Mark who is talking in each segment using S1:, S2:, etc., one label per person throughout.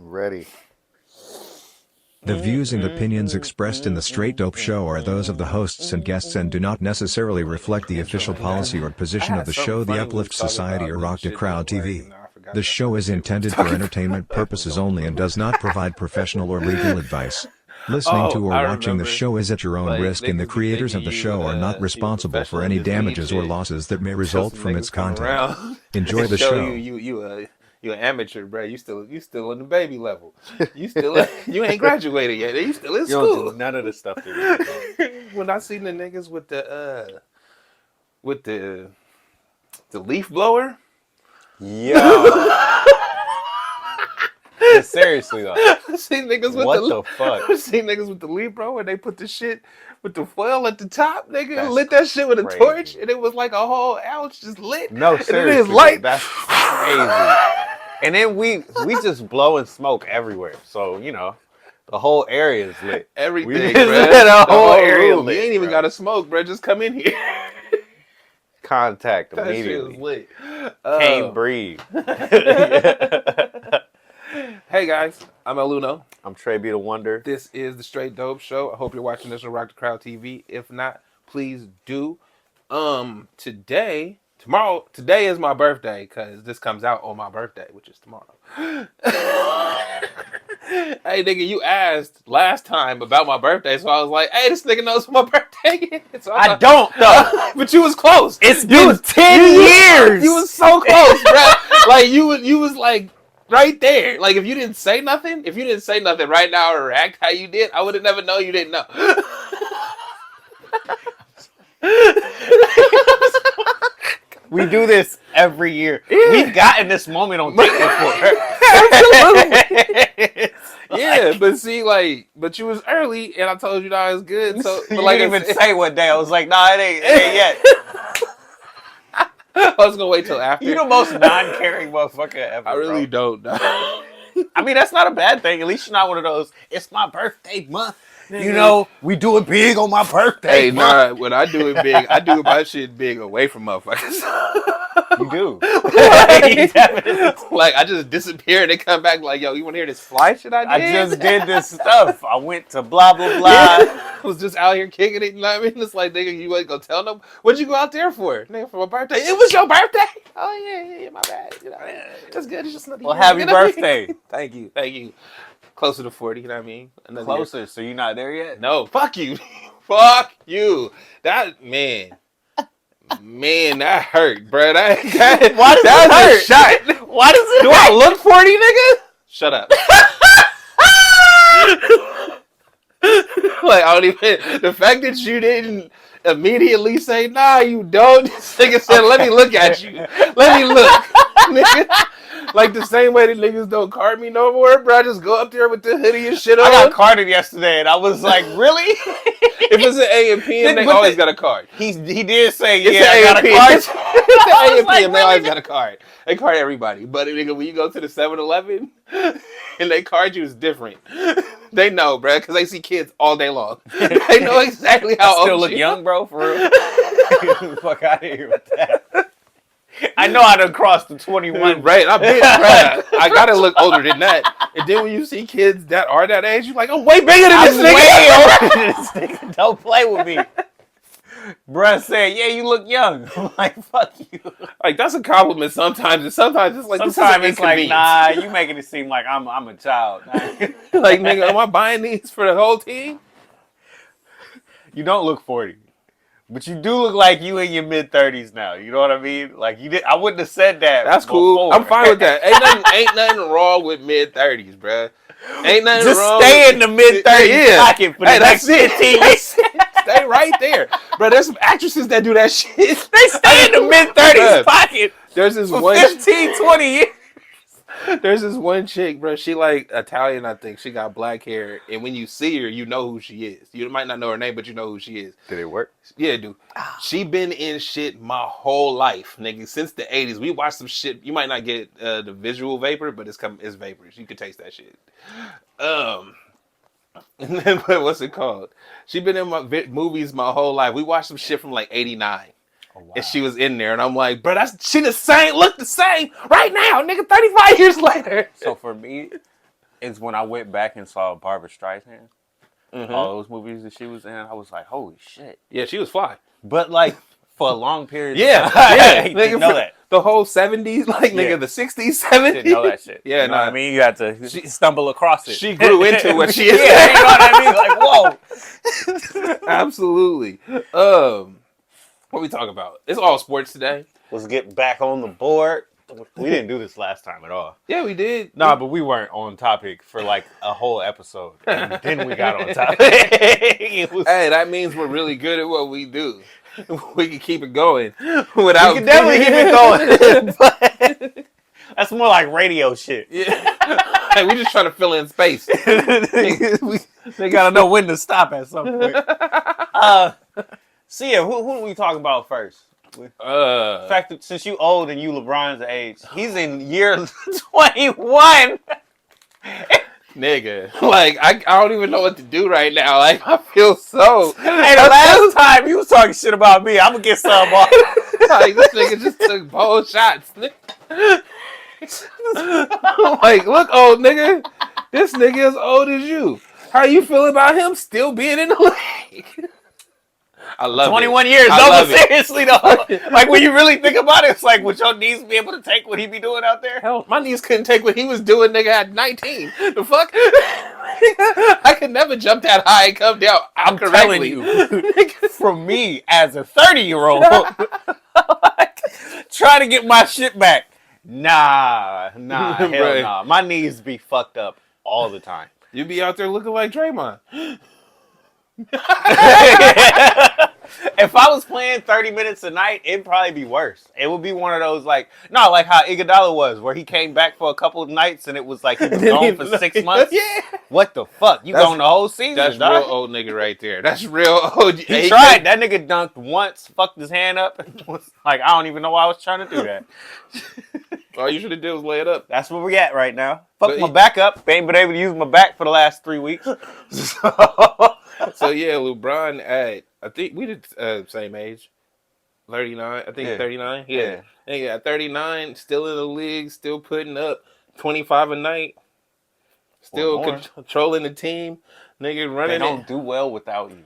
S1: Ready.
S2: The views and opinions expressed in the Straight Dope Show are those of the hosts and guests and do not necessarily reflect the official policy or position of the show, the Uplift Society, or Rock the Crowd TV. The show is intended for entertainment purposes only and does not provide professional or legal advice. Listening to or watching the show is at your own risk, and the creators of the show are not responsible for any damages or losses that may result from its content. Enjoy the show.
S3: You an amateur, bro. You still on the baby level. You ain't graduated yet. You still in school.
S1: You don't do none of the stuff that we do.
S3: When I seen the niggas with the leaf blower.
S1: Yo. Seriously though.
S3: I seen niggas with
S1: the fuck?
S3: I seen niggas with the leaf blower and they put the shit with the foil at the top, nigga. Lit that shit with a torch and it was like a whole ounce just lit.
S1: No, seriously.
S3: And light.
S1: That's crazy. And then we just blow and smoke everywhere. So, you know, the whole area is lit.
S3: Everything,
S1: bro. The whole area
S3: room.
S1: lit.
S3: You ain't even got to smoke, bro. Just come in here.
S1: Contact
S3: That
S1: immediately.
S3: shit was lit.
S1: Can't breathe.
S3: Hey guys, I'm El Luno.
S1: I'm TraB the Wonder.
S3: This is the Straight Dope Show. I hope you're watching this on Rock the Crowd TV. If not, please do. Today is my birthday because this comes out on my birthday, which is tomorrow. Hey, nigga, you asked last time about my birthday, so I was like, hey, this nigga knows what my birthday is. So
S1: I don't know.
S3: But you was close.
S1: It's been 10 years.
S3: You was so close, bro. Like, you was like, right there. Like, if you didn't say nothing right now or react how you did, I would have never known you didn't know.
S1: We do this every year. Yeah. We've gotten this moment on tape before.
S3: Absolutely. Yeah, but see, but you was early, and I told you that I was good. So, but
S1: you didn't even say what day. I was like, nah, it ain't yet.
S3: I was gonna wait till after.
S1: You're the most non-caring motherfucker ever.
S3: I really don't know.
S1: I mean, that's not a bad thing. At least you're not one of those. It's my birthday month. You know, we do it big on my birthday.
S3: Hey, nah, when I do it big, I do my shit big away from motherfuckers.
S1: You do.
S3: Like, I just disappear and they come back like, yo, you want to hear this fly shit I did?
S1: I just did this stuff. I went to blah, blah, blah.
S3: Yeah. I was just out here kicking it, you know what I mean? It's like, nigga, you ain't gonna tell them. What'd you go out there for? Nigga, for my birthday. It was your birthday? Oh, yeah, my bad. You know, that's good. It's just another
S1: Well, happy birthday.
S3: Thank you. Closer to 40, you know what I mean?
S1: Closer, so you're not there yet?
S3: No, fuck you. Fuck you. That, man, that hurt, bro. Why does that hurt? Shot. Why does it hurt? I look 40, nigga? Shut up. Like, I don't even, the fact that you didn't immediately say, nah, you don't. This nigga said, let me look at you. Let me look. Nigga. Like the same way that niggas don't card me no more, bro. I just go up there with the hoodie and shit on.
S1: I got carded yesterday, and I was like, really?
S3: If it's an A&PM, they always got a card.
S1: He did say,
S3: it's
S1: I got a card.
S3: It's an A&PM, they always got a card. They card everybody. But nigga, when you go to the 7-Eleven and they card you, it's different. They know, bro, because they see kids all day long. They know exactly how old you
S1: still look young, bro, for real. Fuck out of here with that. I know I done crossed the 21.
S3: Right, I've been, bro. I gotta look older than that. And then when you see kids that are that age, you're like, I'm way bigger than this nigga.
S1: Way older than this nigga. Don't play with me. Bruh said, yeah, you look young. I'm like, fuck you.
S3: Like, that's a compliment sometimes. And sometimes it's like,
S1: sometimes it's like, nah, you making it seem like I'm a child.
S3: Like, nigga, am I buying these for the whole team?
S1: You don't look 40. But you do look like you in your mid-30s now. You know what I mean? Like, you did. I wouldn't have said that.
S3: That's
S1: before.
S3: Cool. I'm fine with that. Ain't nothing wrong with mid-30s, bruh. Ain't nothing
S1: just
S3: wrong.
S1: Just stay
S3: with
S1: in the mid-30s pocket for the next 15 years.
S3: Stay right there. Bro, there's some actresses that do that shit.
S1: They stay in the mid-30s pocket
S3: there's this
S1: for
S3: one
S1: 15, 20 years.
S3: There's this one chick, bro. She like Italian, I think. She got black hair, and when you see her, you know who she is. You might not know her name, but you know who she is.
S1: Did it work?
S3: Yeah, dude. She been in shit my whole life, nigga. Since the 80s, we watched some shit. You might not get the visual vapor, but it's vapors. You can taste that shit. And then what's it called? She been in my movies my whole life. We watched some shit from like '89. Oh, wow. And she was in there, and I'm like, bro, she the same, look the same right now, nigga, 35 years later.
S1: So for me, is when I went back and saw Barbra Streisand.
S3: Mm-hmm.
S1: All those movies that she was in, I was like, holy shit.
S3: Yeah, she was fly.
S1: But like for a long period
S3: Yeah,
S1: of time,
S3: yeah.
S1: I didn't know that.
S3: The whole 70s, like nigga, the 60s, 70s.
S1: Didn't know that shit.
S3: Yeah,
S1: you know what I mean? You had to stumble across it.
S3: She grew into what she is.
S1: Yeah, you know what I mean? Like, whoa.
S3: Absolutely. What we talking about? It's all sports today.
S1: Let's get back on the board. We didn't do this last time at all.
S3: Yeah, we did.
S1: Nah, but we weren't on topic for like a whole episode. And then we got on topic.
S3: Hey, that means we're really good at what we do. We can keep it going without.
S1: We can definitely keep it going. But that's more like radio shit.
S3: Yeah. Hey, we just trying to fill in space.
S1: They gotta know when to stop at some point. So yeah, who are we talking about first? The fact that since you old and you LeBron's age, he's in year 21.
S3: Nigga, like I don't even know what to do right now. Like I feel so.
S1: Hey, the last time you was talking shit about me, I'm gonna get some off.
S3: Like this nigga just took bold shots. Like, look, old nigga, this nigga as old as you. How you feel about him still being in the league? I love
S1: 21
S3: it.
S1: years.
S3: I
S1: No,
S3: love
S1: but seriously though, like when you really think about it, it's like would your knees be able to take what he be doing out there?
S3: Hell, my knees couldn't take what he was doing, nigga, at 19. The fuck? I could never jump that high and come down.
S1: I'm telling you, from me as a 30-year-old, trying to get my shit back. Nah, hell
S3: Right.
S1: nah. My knees be fucked up all the time.
S3: You be out there looking like Draymond.
S1: If I was playing 30 minutes a night, it'd probably be worse. It would be one of those like how Iguodala was, where he came back for a couple of nights and it was like he was gone for 6 months.
S3: Yeah.
S1: What the fuck? You gone the whole season?
S3: That's
S1: dog.
S3: real old nigga right there. That's real old.
S1: He tried. That nigga dunked once, fucked his hand up, and was like, I don't even know why I was trying to do that.
S3: All you should have did was lay it up.
S1: That's where we at right now. Fuck my back up. Ain't been able to use my back for the last 3 weeks.
S3: So yeah, LeBron at I think we did same age, 39. I think 39. Yeah, at 39, still in the league, still putting up 25 a night, still controlling the team. Nigga running.
S1: They don't do well without you.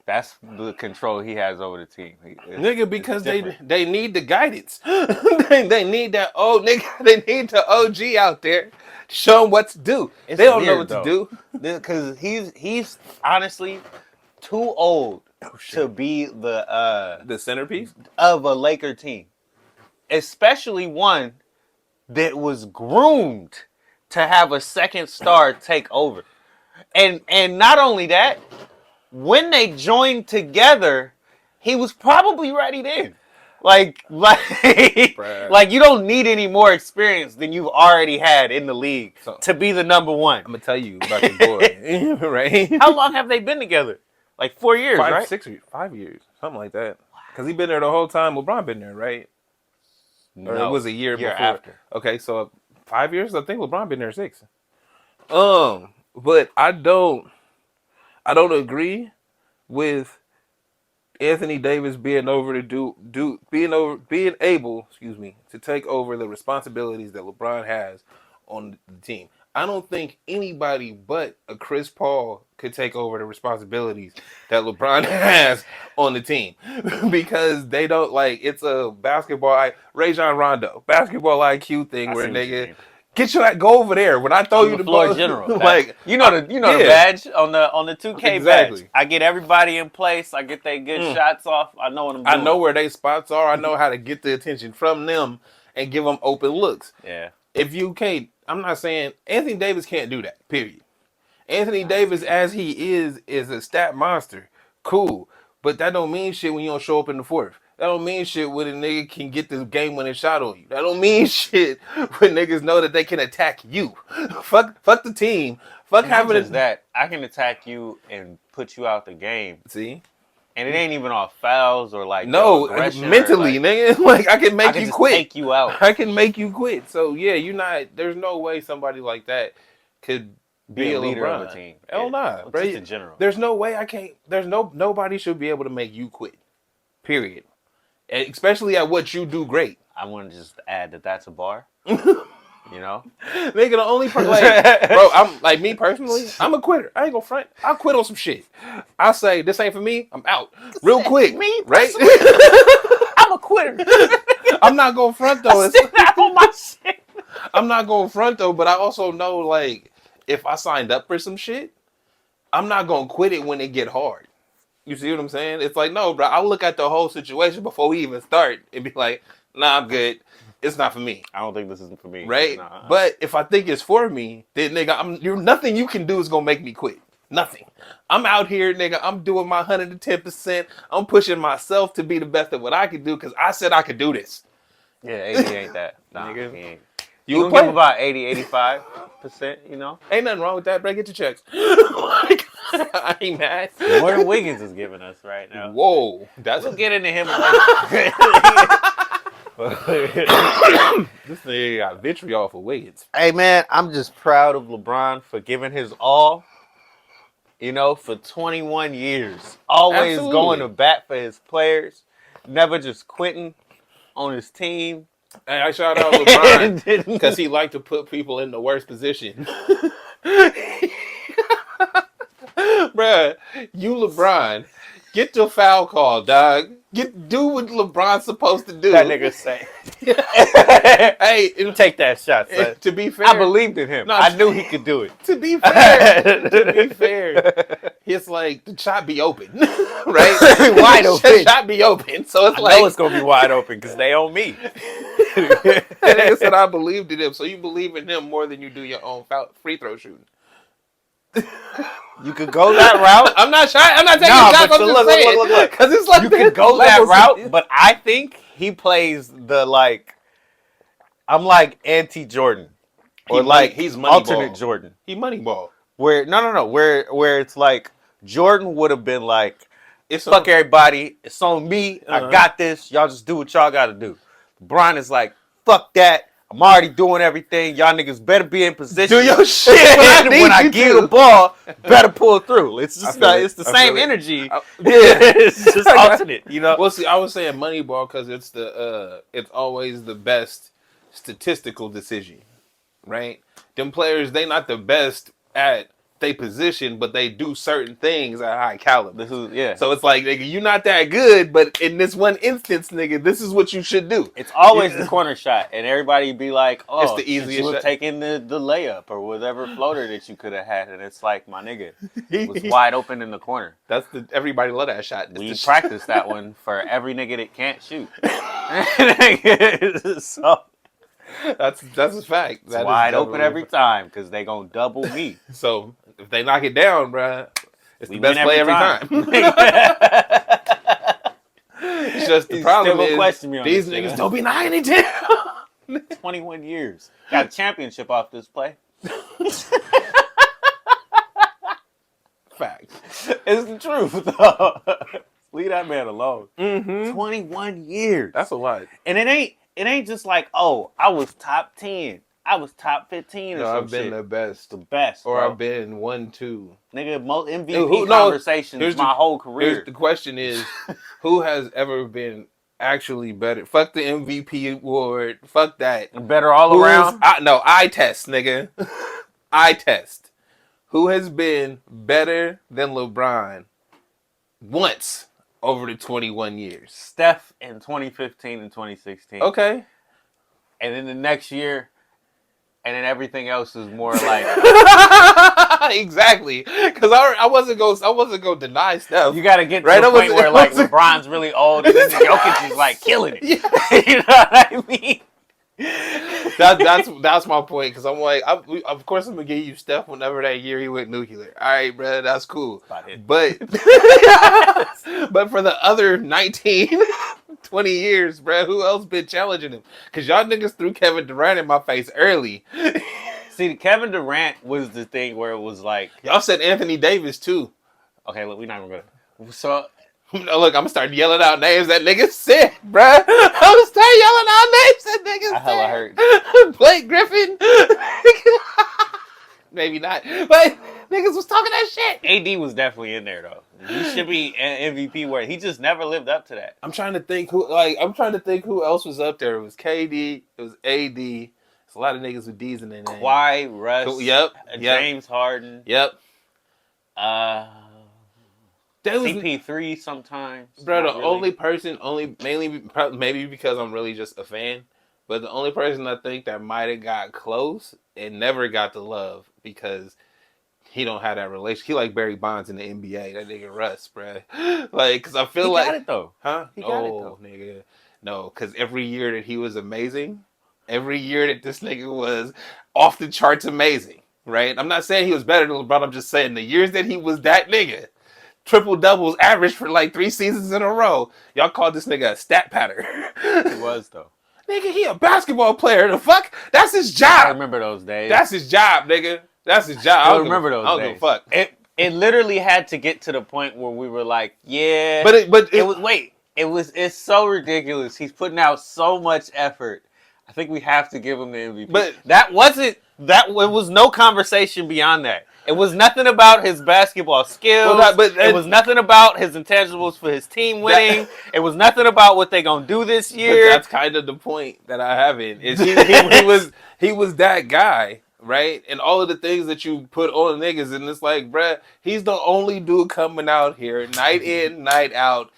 S1: That's the control he has over the team.
S3: Nigga, because they need the guidance. they need that old nigga. They need the OG out there. Show them what to do. They don't know what to do.
S1: Because he's honestly too old to be the
S3: centerpiece
S1: of a Laker team. Especially one that was groomed to have a second star take over. And not only that, when they joined together, he was probably ready then. Like you don't need any more experience than you've already had in the league to be the number one.
S3: I'm gonna tell you about your boy, right?
S1: How long have they been together? Like 4 years, right?
S3: 5 years, something like that. Because he been there the whole time. LeBron been there, right? Or it was a year before.
S1: After.
S3: Okay, so 5 years. I think LeBron been there 6. But I don't agree with Anthony Davis being able to take over the responsibilities that LeBron has on the team. I don't think anybody but a Chris Paul could take over the responsibilities that LeBron has on the team because they don't it's a basketball Rajon Rondo basketball IQ thing where nigga. Go over there. When I throw you the
S1: floor
S3: ball,
S1: general,
S3: the
S1: badge on the 2K
S3: exactly.
S1: badge. I get everybody in place. I get their good shots off. I know what I'm doing.
S3: I know where their spots are. I know how to get the attention from them and give them open looks.
S1: Yeah.
S3: If you can't, I'm not saying Anthony Davis can't do that. Period. Anthony Davis, as he is a stat monster. Cool, but that don't mean shit when you don't show up in the fourth. That don't mean shit when a nigga can get this game-winning shot on you. That don't mean shit when niggas know that they can attack you. Fuck the team. Fuck having
S1: that. I can attack you and put you out the game.
S3: See?
S1: And it ain't even off fouls or
S3: mentally, nigga. I can make you quit.
S1: Take you out.
S3: I can make you quit. So yeah, there's no way somebody like that could be a
S1: leader
S3: LeBron.
S1: of the team.
S3: Hell nah, bro.
S1: Just in general.
S3: There's no way I can't. Nobody should be able to make you quit. Period. Especially at what you do great.
S1: I want to just add that that's a bar. You You know,
S3: nigga, the only person, like, bro, I'm like me personally, I'm a quitter. I ain't gonna front. I'll quit on some shit. I say this ain't for me. I'm out real quick.
S1: me
S3: Right?
S1: I'm a quitter.
S3: I'm not gonna front though.
S1: Out on my shit.
S3: I'm not gonna front though, but I also know like if I signed up for some shit, I'm not gonna quit it when it get hard. You see what I'm saying? It's like, no, bro, I'll look at the whole situation before we even start and be like, nah, I'm good. It's not for me.
S1: I don't think this is for me.
S3: Right?
S1: Nah.
S3: But if I think it's for me, then nigga, nothing you can do is gonna make me quit. Nothing. I'm out here, nigga. I'm doing my 110%. I'm pushing myself to be the best at what I can do because I said I could do this.
S1: Yeah, 80 ain't that. Nah,
S3: Nigga.
S1: he ain't.
S3: You
S1: You
S3: would
S1: gonna give
S3: play?
S1: about 80, 85%, you know?
S3: Ain't nothing wrong with that, bro. Get your checks. Like, I ain't mad.
S1: More than Wiggins is giving us right now.
S3: Whoa. That's
S1: We'll get into him later.
S3: This nigga got vitriol for Wiggins.
S1: Hey, man, I'm just proud of LeBron for giving his all, you know, for 21 years. Always
S3: Absolutely.
S1: going to bat for his players, never just quitting on his team.
S3: Hey, I shout out LeBron because he liked to put people in the worst position. Bruh, you LeBron, get your foul call, dog. Do what LeBron's supposed to do.
S1: That nigga say.
S3: Hey,
S1: Take that shot, son.
S3: to be fair,
S1: I believed in him.
S3: No,
S1: I knew he could do it.
S3: To be fair, it's like the shot be open, right?
S1: Wide open.
S3: The shot be open, so it's
S1: I
S3: like
S1: know it's gonna be wide open because they own me.
S3: that nigga said I believed in him, so you believe in him more than you do your own free throw shooting.
S1: You could go that route.
S3: I'm not shy. I'm not taking
S1: No,
S3: shots.
S1: but
S3: I'm
S1: so
S3: just saying.
S1: look.
S3: Because it's like
S1: You could go that route, but I think he plays the like. I'm like anti-Jordan, or
S3: he's money
S1: alternate
S3: ball.
S1: Jordan.
S3: He money ball.
S1: Where no, where it's like Jordan would have been like,
S3: It's
S1: fuck everybody, it's on me. I got this. Y'all just do what y'all got to do. LeBron is like, fuck that. I'm already doing everything. Y'all niggas better be in position.
S3: Do your shit
S1: when I give you the ball, better pull through. It's just it's the same energy. It's just alternate, you know.
S3: Well, see, I was saying Moneyball because it's it's always the best statistical decision, right? Them players, they not the best at they position, but they do certain things at high caliber. So it's like, nigga, you're not that good, but in this one instance, nigga, this is what you should do.
S1: It's always the corner shot, and everybody be like, "Oh,
S3: it's the easiest
S1: you
S3: shot.
S1: have taken the layup or whatever floater that you could have had," and it's like, my nigga, it was wide open in the corner.
S3: Everybody love that shot.
S1: We practice that one for every nigga that can't shoot. So
S3: that's a fact.
S1: It's wide open every time because they gonna double me.
S3: So if they knock it down, bruh, it's the best play every time. It's just the problem is
S1: question me on
S3: these
S1: this,
S3: niggas don't be knocking it down.
S1: 21 years. Got a championship off this play.
S3: Facts.
S1: It's the truth, though. Leave that man alone.
S3: Mm-hmm.
S1: 21 years.
S3: That's a lot.
S1: And it ain't just like, oh, I was top 10. I was top 15 or some
S3: I've been
S1: shit.
S3: the best.
S1: The best,
S3: Or
S1: bro.
S3: I've been 1-2.
S1: Nigga, most MVP conversations my whole career.
S3: The question is, who has ever been actually better? Fuck the MVP award. Fuck that.
S1: Better all around?
S3: I test, nigga. I test. Who has been better than LeBron once over the 21 years?
S1: Steph in 2015 and 2016.
S3: Okay.
S1: And then the next year, and then everything else is more like
S3: exactly, because I wasn't gonna deny Steph.
S1: You got to get to the point where like LeBron's really old and then Jokic is like killing it. Yeah. You know what I mean?
S3: That's my point, because I'm like, of course I'm gonna give you Steph whenever that year he went nuclear. All right, bro, that's cool. But but for the other 19, 20 years, bro, who else been challenging him? Because y'all niggas threw Kevin Durant in my face early.
S1: See, Kevin Durant was the thing where it was like,
S3: y'all said Anthony Davis too.
S1: Okay, look, we're not even gonna. So.
S3: No, look, I'm gonna start yelling out names that niggas said, bruh. I'm gonna start yelling out names that niggas said.
S1: I hella heard.
S3: Blake Griffin. Maybe not, but niggas was talking that shit.
S1: AD was definitely in there though. He should be an MVP where he just never lived up to that.
S3: I'm trying to think who else was up there. It was KD. It was AD. It's a lot of niggas with D's in their name.
S1: Kawhi, Russ,
S3: Yep.
S1: James Harden.
S3: Yep.
S1: CP3 sometimes.
S3: Bro, the only person, maybe because I'm really just a fan, but the only person I think that might have got close and never got the love because he don't have that relationship. He like Barry Bonds in the NBA. That nigga Russ, bro. Like, because I feel like...
S1: He got it, though.
S3: Huh?
S1: He got it, though.
S3: Nigga. No, because every year that he was amazing, every year that this nigga was off the charts amazing, right? I'm not saying he was better than LeBron. I'm just saying the years that he was that nigga, triple doubles average for like 3 seasons in a row. Y'all called this nigga a stat patter.
S1: He was, though.
S3: Nigga, he a basketball player. The fuck? That's his job.
S1: I remember those days.
S3: That's his job, nigga. That's his job.
S1: I remember those days.
S3: I don't give a fuck.
S1: It literally had to get to the point where we were like, yeah. It's so ridiculous. He's putting out so much effort. I think we have to give him the MVP. But it was no conversation beyond that. It was nothing about his basketball skills. It was nothing about his intangibles for his team winning. It was nothing about what they gonna do this year.
S3: But that's kind of the point that I have in. Is he was that guy, right? And all of the things that you put on niggas, and it's like, bruh, he's the only dude coming out here night in, night out,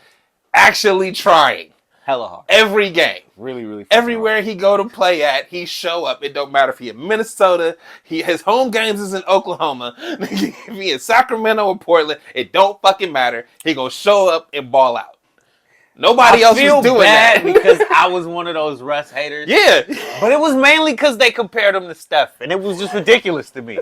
S3: actually trying.
S1: Hella hard.
S3: Every game.
S1: Really, really.
S3: Everywhere he go to play at, he show up. It don't matter if he in Minnesota, his home games is in Oklahoma, if he in Sacramento or Portland, it don't fucking matter. He gonna show up and ball out. Nobody else was doing that.
S1: Because I was one of those Russ haters.
S3: Yeah.
S1: But it was mainly because they compared him to Steph, and it was just ridiculous to me.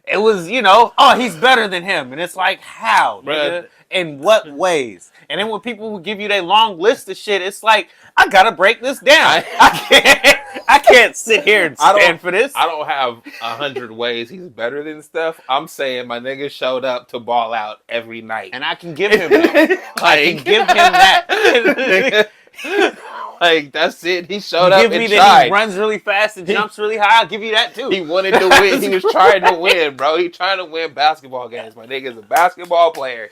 S1: It was, he's better than him. And it's like, how, nigga? In what ways? And then when people would give you their long list of shit, it's like, I gotta break this down. I can't sit here and stand for this.
S3: I don't have 100 ways he's better than Steph. I'm saying my nigga showed up to ball out every night.
S1: And I can give him that. I can give him that.
S3: Like, that's it. He showed up and tried.
S1: Give me that he runs really fast and jumps really high. I'll give you that, too.
S3: He wanted to win. He was trying to win, bro. He trying to win basketball games. My nigga's a basketball player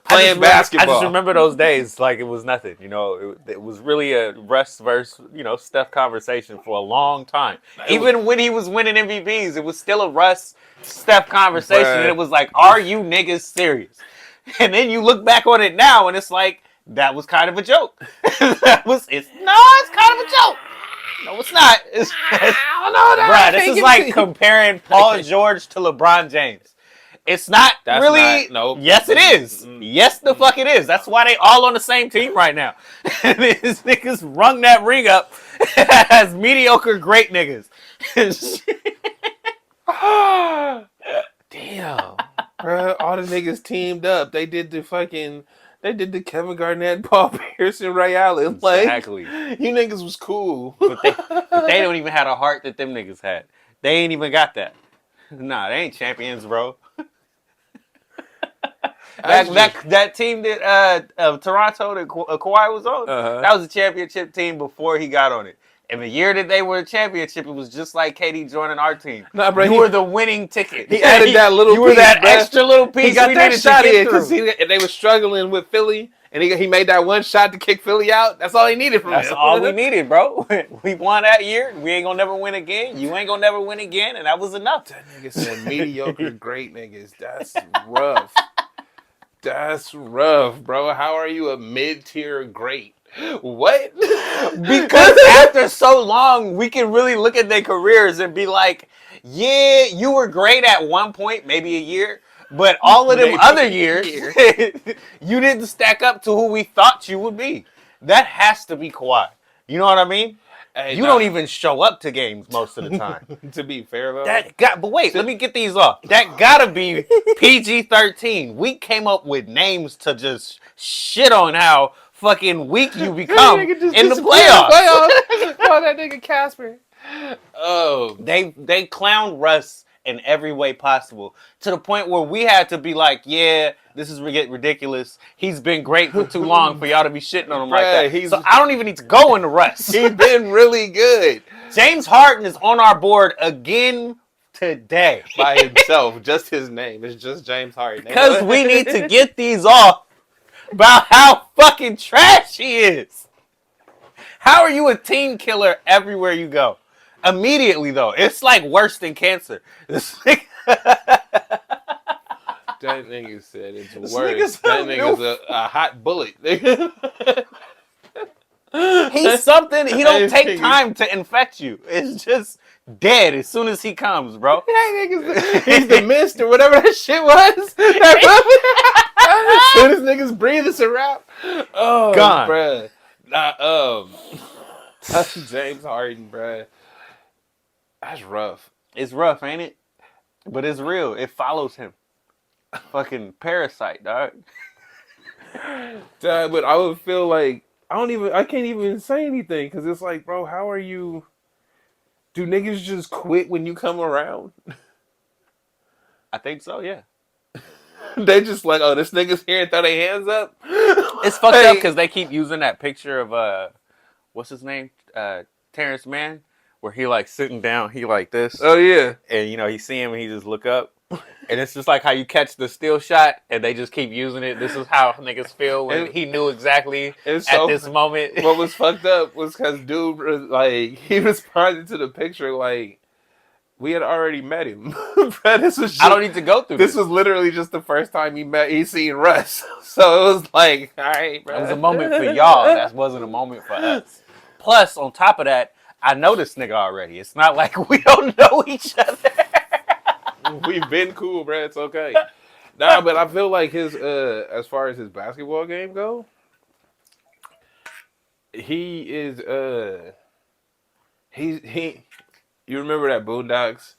S3: playing basketball.
S1: I just remember those days like it was nothing. It was really a Russ versus, Steph conversation for a long time. Even when he was winning MVPs, it was still a Russ-Steph conversation. And it was like, are you niggas serious? And then you look back on it now, and it's like, that was kind of a joke. It's kind of a joke. No, it's not. Bruh, this is like comparing Paul George to LeBron James. It's not really.
S3: Nope.
S1: Yes, it is. Yes, the fuck it is. That's why they all on the same team right now. And these niggas rung that ring up as mediocre great niggas.
S3: Damn. Bruh, all the niggas teamed up. They did the Kevin Garnett, Paul Pierce, and Ray Allen.
S1: Exactly.
S3: You niggas was cool.
S1: But they don't even have a heart that them niggas had. They ain't even got that. Nah, they ain't champions, bro. That team that Toronto that Kawhi was on, that was a championship team before he got on it. And the year that they were a championship, it was just like KD joining our team.
S3: Nah, bro,
S1: you were the winning ticket.
S3: He added that little piece.
S1: You were that extra little piece.
S3: He got that shot in because they were struggling with Philly, and he made that one shot to kick Philly out. That's all he needed from him.
S1: That's all we needed, bro. We won that year. We ain't gonna never win again. You ain't gonna never win again, and that was enough.
S3: That nigga said mediocre great niggas. That's rough. That's rough, bro. How are you a mid-tier great? What?
S1: Because after so long, we can really look at their careers and be like, yeah, you were great at one point, maybe a year, but all of them other years, you didn't stack up to who we thought you would be. That has to be Kawhi. You know what I mean? Hey, you don't even show up to games most of the time.
S3: To be fair, though.
S1: But wait, let me get these off. That gotta be PG-13. We came up with names to just shit on how fucking weak you become in the playoffs.
S3: Call that nigga Casper.
S1: Oh, they clowned Russ in every way possible to the point where we had to be like, yeah, this is ridiculous. He's been great for too long for y'all to be shitting on him like that. So I don't even need to go into Russ.
S3: He's been really good.
S1: James Harden is on our board again today.
S3: By himself. Just his name. It's just James Harden.
S1: Because we need to get these off about how fucking trash he is. How are you a team killer everywhere you go? Immediately though, it's like worse than cancer. This nigga,
S3: That nigga said it's
S1: This
S3: worse.
S1: nigga's
S3: That
S1: a
S3: nigga's
S1: new-
S3: a hot bullet. Nigga.
S1: he's something. He don't
S3: That
S1: take
S3: nigga-
S1: time to infect you. It's just dead as soon as he comes, bro.
S3: He's the mist or whatever that shit was. As soon as niggas breathe, it's a wrap. Oh,
S1: Gone.
S3: bruh. That's James Harden, bruh. That's rough.
S1: It's rough, ain't it? But it's real. It follows him. Fucking parasite, dog.
S3: But I would feel like I can't even say anything because it's like, bro, how are you? Do niggas just quit when you come around?
S1: I think so, yeah.
S3: They just like, oh, this nigga's here and throw their hands up.
S1: It's fucked up because they keep using that picture of what's his name, Terrence Mann, where he like sitting down, he like this,
S3: Oh yeah,
S1: and he see him and he just look up, and it's just like how you catch the still shot, and they just keep using it. This is how niggas feel when he knew exactly at this moment.
S3: What was fucked up was because dude was like he responded to the picture like we had already met him. Bro, this was just,
S1: I don't need to go through this.
S3: This was literally just the first time he seen Russ. So it was like, all right, bro.
S1: It was a moment for y'all. That wasn't a moment for us. Plus, on top of that, I know this nigga already. It's not like we don't know each other.
S3: We've been cool, bro. It's okay. Nah, but I feel like his as far as his basketball game go, he is he. You remember that Boondocks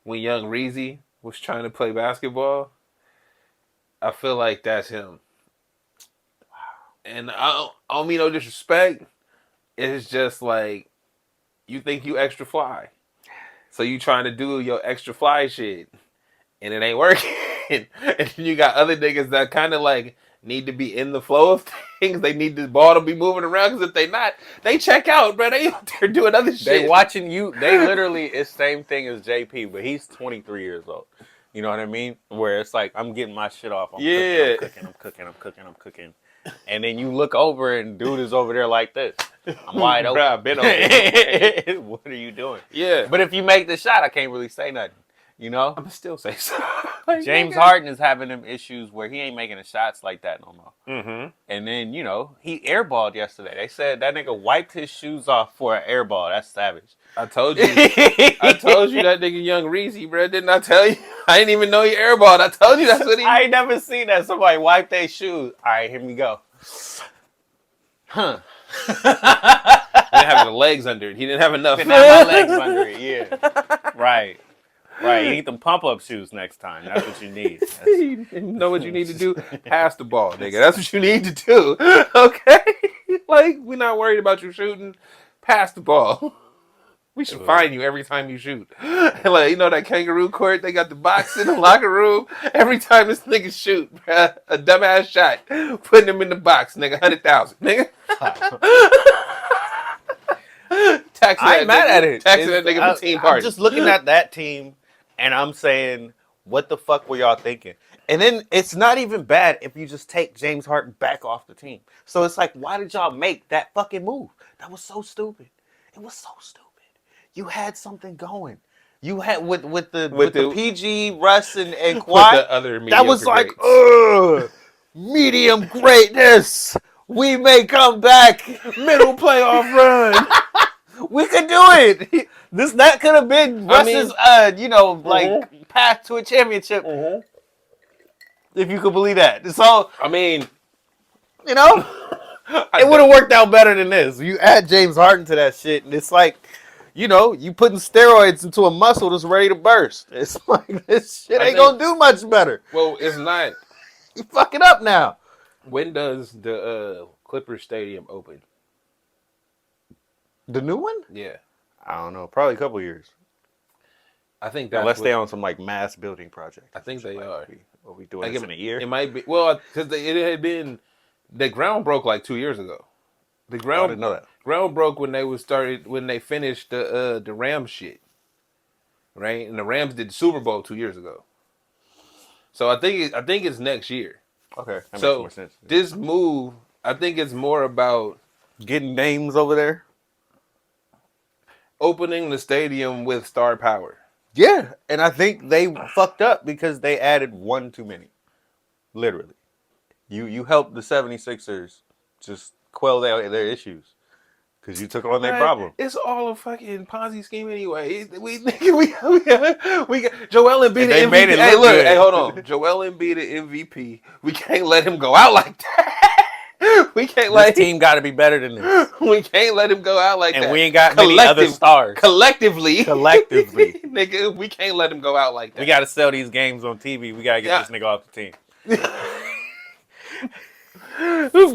S3: when Young Reezy was trying to play basketball? I feel like that's him. And I don't mean no disrespect. It's just like you think you extra fly, so you trying to do your extra fly shit, and it ain't working. And you got other niggas that kind of like need to be in the flow of things. They need the ball to be moving around because if they not, they check out, bro. They're doing other shit.
S1: They watching you. They literally, it's same thing as JP, but he's 23 years old. You know what I mean? Where it's like, I'm getting my shit off. I'm cooking. And then you look over and dude is over there like this. I'm wide open.
S3: Bruh, I've been over there.
S1: What are you doing?
S3: Yeah.
S1: But if you make the shot, I can't really say nothing. You know?
S3: I'm still say so.
S1: James Harden is having them issues where he ain't making the shots like that no more.
S3: Mm-hmm.
S1: And then, he airballed yesterday. They said that nigga wiped his shoes off for an airball. That's savage.
S3: I told you that nigga Young Reezy, bro. Didn't I tell you? I didn't even know he airballed. I told you that's what he...
S1: I ain't never seen that. Somebody wipe their shoes. All right, here we go. Huh.
S3: He didn't have the legs under it. He didn't have enough.
S1: Didn't have my legs under it, yeah. Right. You need them pump-up shoes next time. That's what you need.
S3: You know what you need to do? Pass the ball, nigga. That's what you need to do. Okay? Like, we're not worried about you shooting. Pass the ball. We should fine you every time you shoot. Like, that kangaroo court, they got the box in the locker room. Every time this nigga shoot, bruh, a dumbass shot, putting him in the box, nigga, 100,000, nigga.
S1: I ain't mad at it.
S3: Taxing that nigga for team party.
S1: I'm just looking at that team, and I'm saying, what the fuck were y'all thinking? And then it's not even bad if you just take James Harden back off the team. So it's like, why did y'all make that fucking move? That was so stupid. It was so stupid. You had something going. You had with the PG, Russ, and Kawhi.
S3: With the other mediocre
S1: that was like,
S3: greats.
S1: Medium greatness. We may come back.
S3: Middle playoff run.
S1: We could do it. That could have been Russ's, path to a championship.
S3: Mm-hmm.
S1: If you could believe that. So,
S3: I mean,
S1: it would have worked out better than this. You add James Harden to that shit, and it's like, you putting steroids into a muscle that's ready to burst. It's like, this shit ain't gonna do much better.
S3: Well, it's not.
S1: You fuck it up now.
S3: When does the Clippers Stadium open?
S1: The new one?
S3: Yeah.
S1: I don't know. Probably a couple years.
S3: I think that's
S1: unless they on some mass building project.
S3: I think they are.
S1: Are we doing this in a year?
S3: It might be. Well, because it had been, the ground broke like 2 years ago. The ground,
S1: I didn't know that.
S3: Ground broke when they finished the Rams shit, right? And the Rams did the Super Bowl 2 years ago. So I think it's next year.
S1: Okay, that makes more sense.
S3: This move, I think it's more about
S1: getting names over there.
S3: opening the stadium with star power.
S1: Yeah, and I think they fucked up because they added one too many. Literally. You helped the 76ers just quell their issues because you took on their problem.
S3: It's all a fucking Ponzi scheme anyway. We got Joel Embiid
S1: They
S3: an
S1: made
S3: MVP.
S1: it
S3: Hey,
S1: look
S3: look,
S1: good.
S3: hey, hold on. Joel Embiid an MVP. We can't let him go out like that. We can't
S1: This team got to be better than this.
S3: We can't let him go out like that.
S1: And we ain't got many other stars.
S3: Collectively.
S1: Nigga,
S3: we can't let him go out like that.
S1: We got to sell these games on TV. We got to get this nigga off the team.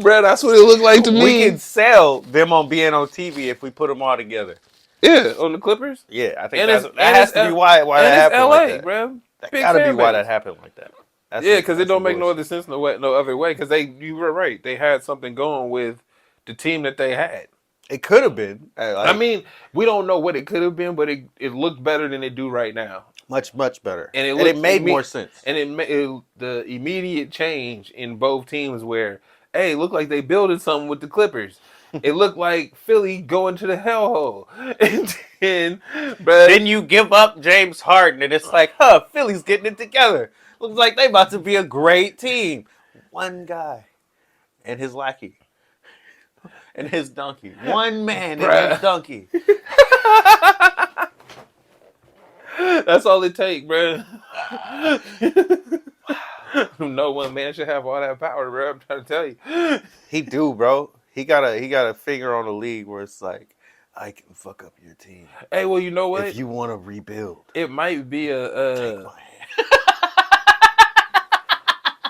S3: Brad, that's what it looked like to me.
S1: We can sell them on being on TV if we put them all together.
S3: Yeah, on the Clippers.
S1: Yeah, I think that has to be why that happened like that.
S3: Bro.
S1: That gotta be why that happened like that.
S3: Because it don't make no other sense no other way. Because you were right. They had something going with the team that they had.
S1: It could have been.
S3: I mean, we don't know what it could have been, but it looked better than it do right now.
S1: Much better.
S3: And
S1: it made more sense.
S3: And the immediate change in both teams where, hey, it looked like they building something with the Clippers. It looked like Philly going to the hellhole. And
S1: then you give up James Harden, and it's like, Philly's getting it together. Looks like they about to be a great team. One guy and his lackey and his donkey. One man and his donkey.
S3: That's all it takes, bro. No one man should have all that power, bro. I'm trying to tell you.
S1: He do, bro. He got a finger on the league where it's like, I can fuck up your team.
S3: Hey, well, you know what?
S1: If you want to rebuild,
S3: it might be
S1: take my hand.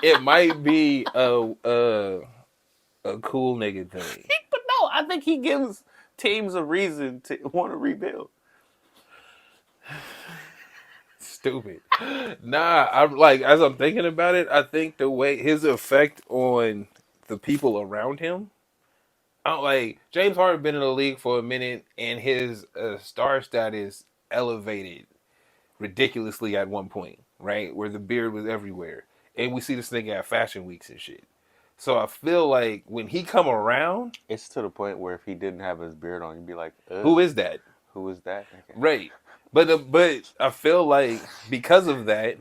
S3: It might be a cool nigga thing.
S1: But no, I think he gives teams a reason to want to rebuild.
S3: Stupid. Nah, I'm like, as I'm thinking about it, I think the way his effect on the people around him, James Harden been in the league for a minute, and his star status elevated ridiculously at one point, right? Where the beard was everywhere. And we see this nigga at fashion weeks and shit. So I feel like when he come around,
S1: it's to the point where if he didn't have his beard on, you'd be like,
S3: who is that?
S1: Who is that?
S3: Right. But I feel like because of that,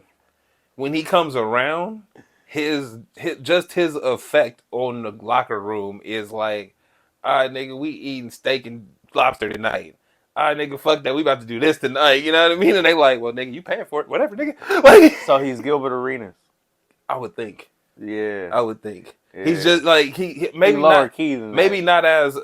S3: when he comes around, his effect on the locker room is like, all right, nigga, we eating steak and lobster tonight. All right, nigga, fuck that. We about to do this tonight. You know what I mean? And they like, well, nigga, you paying for it. Whatever, nigga. Like,
S1: so he's Gilbert Arenas.
S3: I would think.
S1: Yeah.
S3: I would think.
S1: Yeah.
S3: He's just like, he maybe
S1: lower
S3: not,
S1: key than
S3: maybe
S1: that.
S3: not as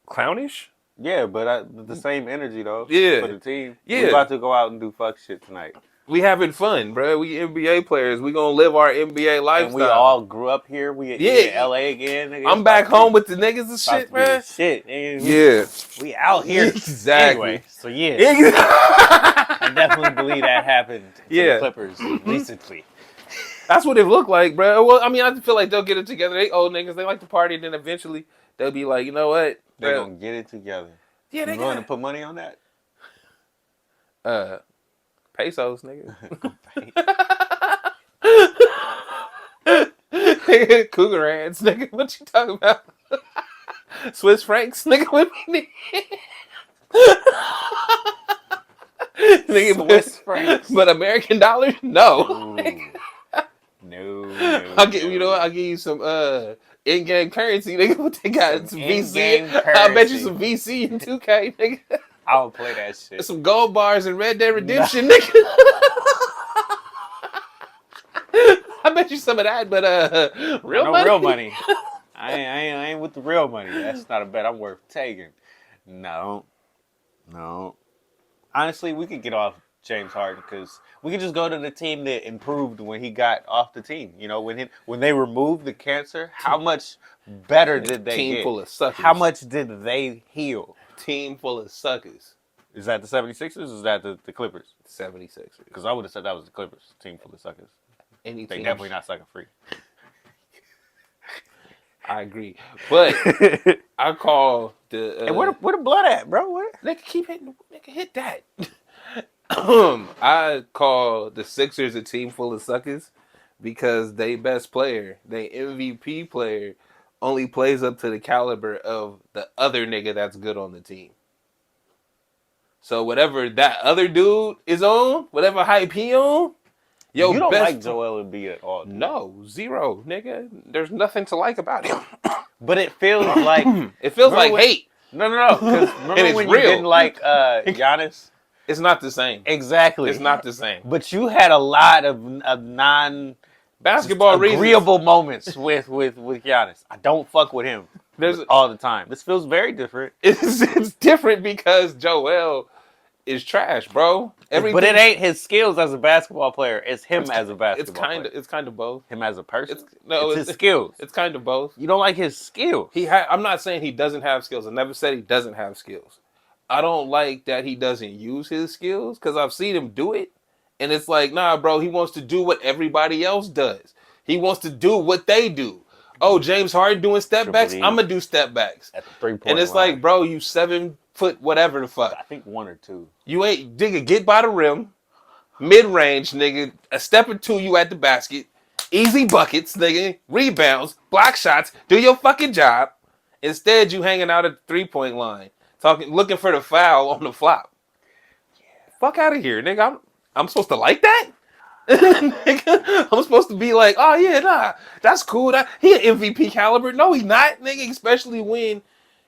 S3: clownish.
S1: Yeah, but the same energy, though.
S3: Yeah.
S1: For the team.
S3: Yeah.
S1: We're about to go out and do fuck shit tonight.
S3: We having fun, bro. We NBA players. We gonna live our NBA lifestyle.
S1: And we all grew up here. We in LA again. Nigga.
S3: I'm back home with the niggas and shit, man.
S1: Shit.
S3: Yeah.
S1: We out here.
S3: Exactly.
S1: Anyway, so yeah. I definitely believe that happened to the Clippers recently.
S3: That's what it looked like, bro. Well, I mean, I feel like they'll get it together. They old niggas. They like to party, and then eventually they'll be like, you know what?
S1: They're gonna get it together. Yeah, they willing to put money on that?
S3: Pesos, nigga. Cougar ants, nigga. What you talking about? Swiss francs, nigga. What me? Nigga,
S1: Swiss francs,
S3: but American dollars? No.
S1: No.
S3: I'll give you some in-game currency, nigga. What they got? Some VC. I'll bet you some VC in 2K, nigga.
S1: I'll play that shit.
S3: Some gold bars in Red Dead Redemption, nigga. I bet you some of that, but real money. I ain't with the real money. That's not a bet I'm worth taking. No. Honestly, we could get off James Harden because we could just go to the team that improved when he got off the team. You know, when they removed the cancer, how much better did they team
S1: get?
S3: Full of suckers.
S1: How much did they heal?
S3: Team full of suckers.
S1: Is that the 76ers or is that the Clippers?
S3: 76ers.
S1: Because I would have said that was the Clippers. Team full of suckers. They definitely not sucker free.
S3: I agree. But I call the...
S1: and where the blood at, bro?
S3: They can keep hitting... They can hit that. I call the Sixers a team full of suckers because they best player, they MVP player, only plays up to the caliber of the other nigga that's good on the team. So whatever that other dude is on, whatever hype he on, yo,
S1: you don't
S3: best
S1: like Joel Embiid at all.
S3: No, zero, nigga. There's nothing to like about him.
S1: But it feels like
S3: it feels like hate.
S1: No. Because remember when you
S3: real.
S1: didn't like Giannis?
S3: It's not the same.
S1: Exactly.
S3: It's not the same.
S1: But you had a lot of
S3: basketball
S1: agreeable moments with Giannis. I don't fuck with him all the time. This feels very different.
S3: It's different because Joel is trash, bro.
S1: But it ain't his skills as a basketball player. It's him as a basketball player.
S3: It's kind of both.
S1: Him as a person.
S3: It's
S1: his skills.
S3: It's kind of both.
S1: You don't like his skills.
S3: I'm not saying he doesn't have skills. I never said he doesn't have skills. I don't like that he doesn't use his skills because I've seen him do it. And it's like, nah, bro, he wants to do what everybody else does. He wants to do what they do. Oh, James Harden doing step backs? I'm going to do step backs.
S1: At the 3-point
S3: And it's
S1: line.
S3: like, bro, you 7 foot whatever the fuck.
S1: I think 1 or 2.
S3: You ain't, nigga, get by the rim. Mid-range, nigga. A step or 2, you at the basket. Easy buckets, nigga. Rebounds. Block shots. Do your fucking job. Instead, you hanging out at the 3-point line. Looking for the foul on the flop. Fuck out of here, nigga. I'm supposed to like that? Nigga, I'm supposed to be like, oh yeah, nah, that's cool. He an MVP caliber. No, he's not, nigga. Especially when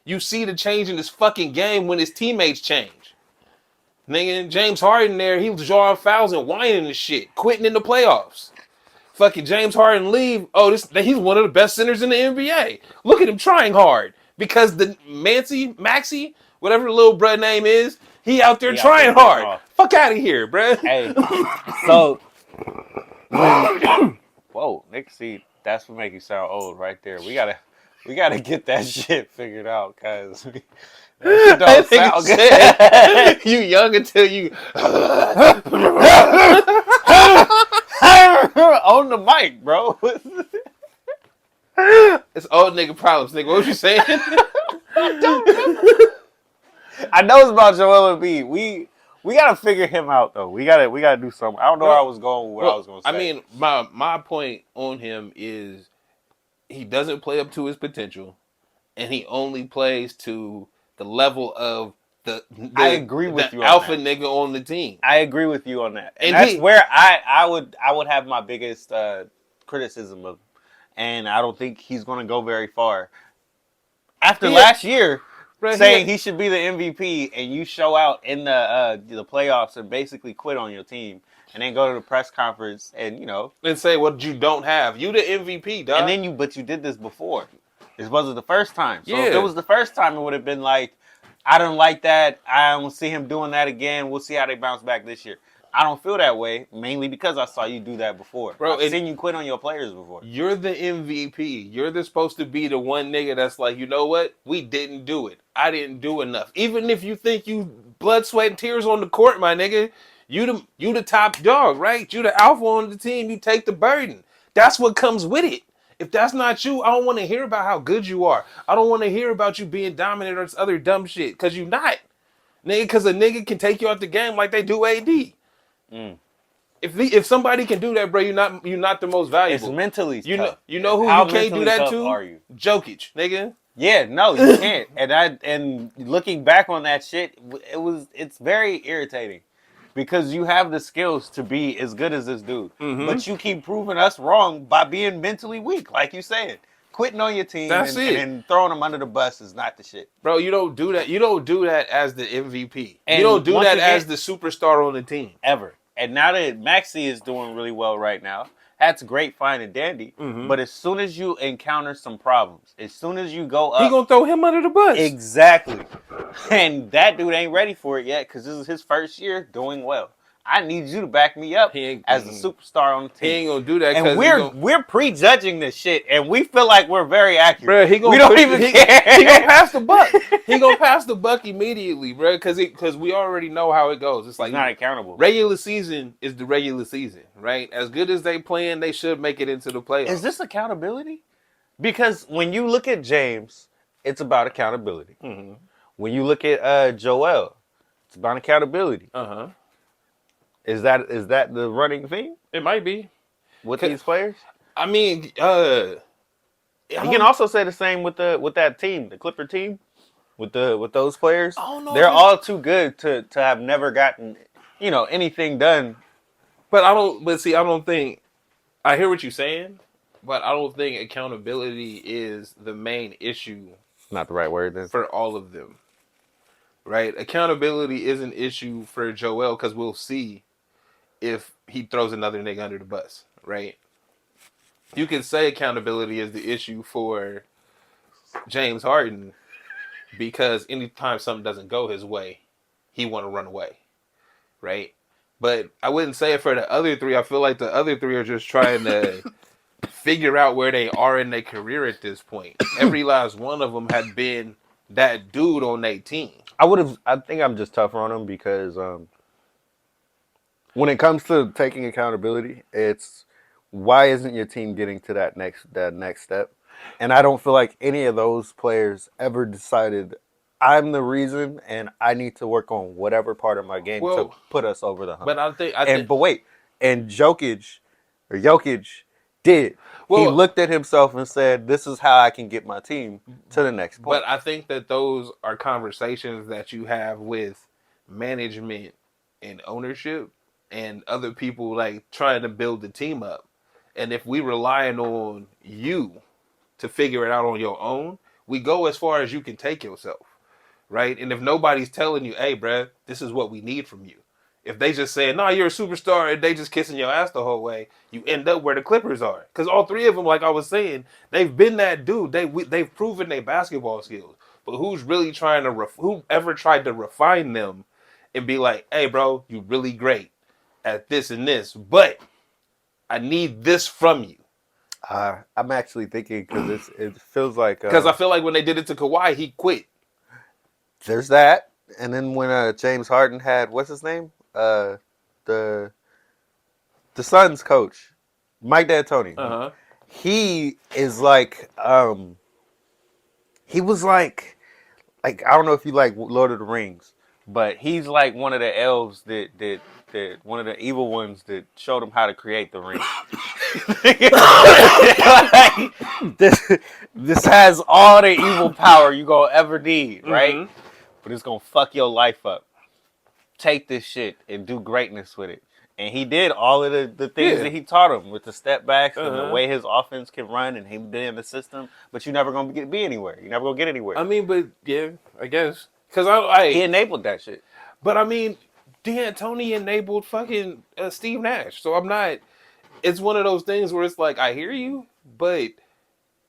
S3: you see the change in his fucking game when his teammates change. Nigga, James Harden there, he was drawing fouls and whining and shit, quitting in the playoffs. Fucking James Harden leave. Oh, he's one of the best centers in the NBA. Look at him trying hard because the Maxie, whatever the little bruh name is, he out there trying hard. Fuck out of here, bruh.
S1: Hey, so whoa, Nick, see, that's what make you sound old right there. We gotta get that shit figured out, cause that don't sound good.
S3: You young until you
S1: on the mic, bro.
S3: It's old nigga problems, nigga. What was you saying?
S1: I know it's about Joel Embiid. We gotta figure him out though. We gotta do something. I don't know where I was going with what I was gonna say.
S3: I mean, my point on him is he doesn't play up to his potential, and he only plays to the level of the
S1: I agree with you on
S3: alpha
S1: that.
S3: nigga on the team.
S1: I agree with you on that, and that's where I would have my biggest criticism of him, and I don't think he's gonna go very far. After last year. Saying he should be the MVP and you show out in the playoffs and basically quit on your team and then go to the press conference and
S3: and say what you don't have. You the MVP, dog.
S1: And then but you did this before. This wasn't the first time. So
S3: yeah.
S1: If it was the first time, it would have been like, I don't like that. I don't see him doing that again. We'll see how they bounce back this year. I don't feel that way, mainly because I saw you do that before.
S3: Bro,
S1: I've seen you quit on your players before.
S3: You're the MVP. You're supposed to be the one nigga that's like, you know what? We didn't do it. I didn't do enough. Even if you think you blood, sweat, and tears on the court, my nigga, you the top dog, right? You the alpha on the team. You take the burden. That's what comes with it. If that's not you, I don't want to hear about how good you are. I don't want to hear about you being dominant or this other dumb shit, because you're not. Nigga, because a nigga can take you out the game like they do AD. If somebody can do that, bro, you're not the most valuable.
S1: It's mentally tough.
S3: You know who you can't do that to?
S1: Are you?
S3: Jokic, nigga.
S1: Yeah, no, you can't. And looking back on that shit, it's very irritating because you have the skills to be as good as this dude, but you keep proving us wrong by being mentally weak, like you said. Quitting on your team and throwing them under the bus is not the shit.
S3: Bro, you don't do that. You don't do that as the MVP. And you don't do that as the superstar on the team.
S1: Ever. And now that Maxey is doing really well right now, that's great, fine, and dandy. But as soon as you encounter some problems, as soon as you go up...
S3: He gonna throw him under the bus.
S1: Exactly. And that dude ain't ready for it yet because this is his first year doing well. I need you to back me up as a superstar on the team.
S3: He ain't gonna do that.
S1: And we're prejudging this shit, and we feel like we're very accurate.
S3: Bro,
S1: we don't even care.
S3: He gonna pass the buck. He gonna pass the buck immediately, bro, because we already know how it goes. It's like
S1: he's not accountable.
S3: Regular season is the regular season, right? As good as they playing, they should make it into the playoffs.
S1: Is this accountability? Because when you look at James, it's about accountability. When you look at Joel, it's about accountability. Is that the running theme?
S3: It might be
S1: with these players.
S3: I mean,
S1: you can also say the same with that team, the Clipper team. with those players.
S3: I don't know
S1: They're
S3: if it's-
S1: all too good to have never gotten, anything done.
S3: But I don't. But see, I don't think. I hear what you're saying, but I don't think accountability is the main issue
S1: Not the right word then.
S3: for all of them. Right? Accountability is an issue for Joel because we'll see if he throws another nigga under the bus. Right? You can say accountability is the issue for James Harden because anytime something doesn't go his way, he want to run away. Right? But I wouldn't say it for the other three. I feel like the other three are just trying to figure out where they are in their career at this point. Every last one of them had been that dude on their team.
S1: I think I'm just tougher on them because when it comes to taking accountability, it's why isn't your team getting to that next step? And I don't feel like any of those players ever decided I'm the reason, and I need to work on whatever part of my game to put us over the hump.
S3: But
S1: but wait, and Jokic did. He looked at himself and said, "This is how I can get my team to the next point."
S3: But I think that those are conversations that you have with management and ownership and other people like trying to build the team up. And if we relying on you to figure it out on your own, we go as far as you can take yourself. Right? And if nobody's telling you, hey, bruh, this is what we need from you. If they just say, no, you're a superstar, and they just kissing your ass the whole way, you end up where the Clippers are. Because all three of them, like I was saying, they've been that dude. They've proven their basketball skills. But who's really trying to, whoever tried to refine them and be like, hey, bro, you really great at this and this, but I need this from you.
S1: I'm actually thinking because it feels like...
S3: Because I feel like when they did it to Kawhi, he quit.
S1: There's that, and then when James Harden had what's his name, the Suns coach, Mike D'Antoni. He is like, he was like I don't know if you like Lord of the Rings, but he's like one of the elves that one of the evil ones that showed him how to create the ring. This has all the evil power you gonna ever need, right? Mm-hmm. But it's gonna fuck your life up. Take this shit and do greatness with it. And he did all of the things that he taught him with the step backs and the way his offense can run and him being in the system. But you're never gonna be anywhere. You're never gonna get anywhere.
S3: I mean, but yeah, I guess because
S1: he enabled that shit.
S3: But I mean, D'Antoni enabled fucking Steve Nash. So I'm not. It's one of those things where it's like I hear you, but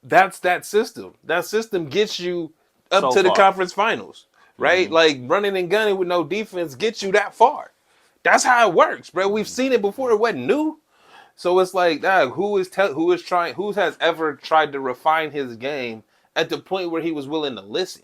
S3: that's that system. That system gets you up to the conference finals. Right? Mm-hmm. Like running and gunning with no defense gets you that far. That's how it works, bro. We've seen it before. It wasn't new. So it's like, who has ever tried to refine his game at the point where he was willing to listen?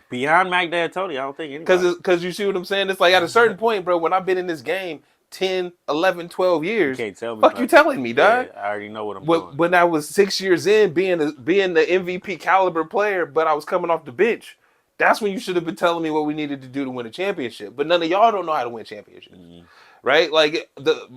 S1: Beyond Mike D'Antoni, I don't think anybody.
S3: Because you see what I'm saying? It's like at a certain point, bro, when I've been in this game 10, 11, 12 years,
S1: you can't tell me.
S3: Fuck you telling me, dog.
S1: Yeah, I already know what I'm doing.
S3: When I was 6 years in, being the MVP caliber player, but I was coming off the bench, that's when you should have been telling me what we needed to do to win a championship. But none of y'all don't know how to win championships. Mm-hmm. Right? Like,